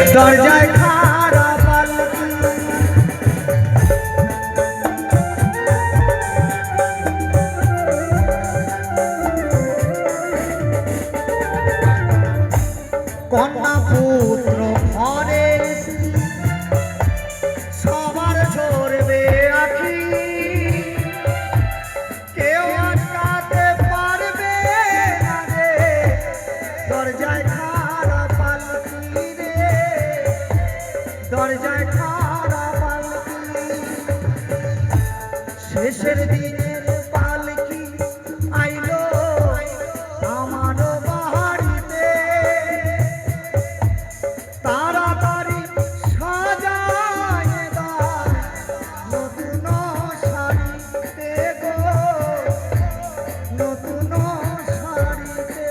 দরজায় খাড়া পালকি কন্যা পুত্র ঘরে সবার ঝরবে আখি কেউ আটকাতে পারবে না রে দরজায় খাড়া পালকি রে দরজায় খাড়া পালকি শেষের দিনের পালকি আইলো আমার বাড়িতে তাড়াতাড়ি সাজায় দাও নতুন শাড়িতে গো নতুন শাড়িতে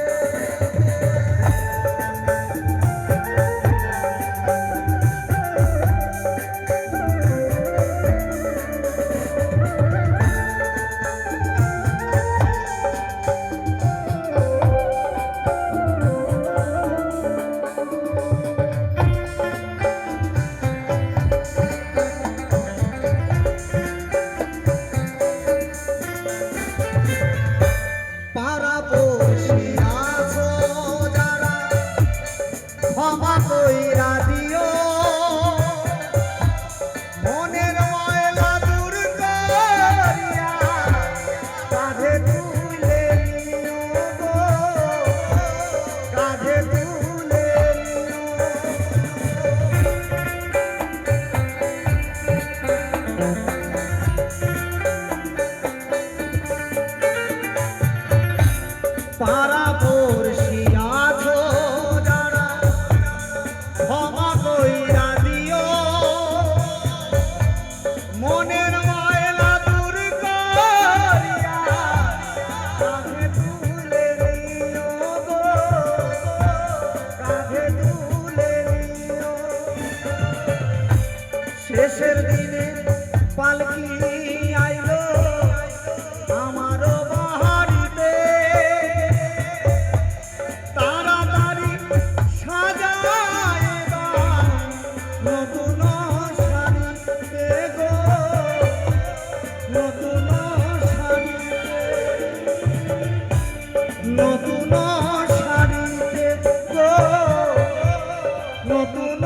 পাড়া পড়শিরা আছো যারা ক্ষমা কইরা দিও মনের ময়লা দূর করিয়া কাঁধে তুলে নিও গো কাঁধে তুলে পাড়া পড়শি আছো যারা ক্ষমা কইরা দিও মনের ময়লা দূর করিয়া কাঁধে তুলে নিও গো কাঁধে তুলে নিও শেষের দিনে পালকি আইলো আমার বাড়িতে তাড়াতাড়ি সাজায় দাও নতুন শাড়িতে গো নতুন শাড়িতে নতুন শাড়িতে গো নতুন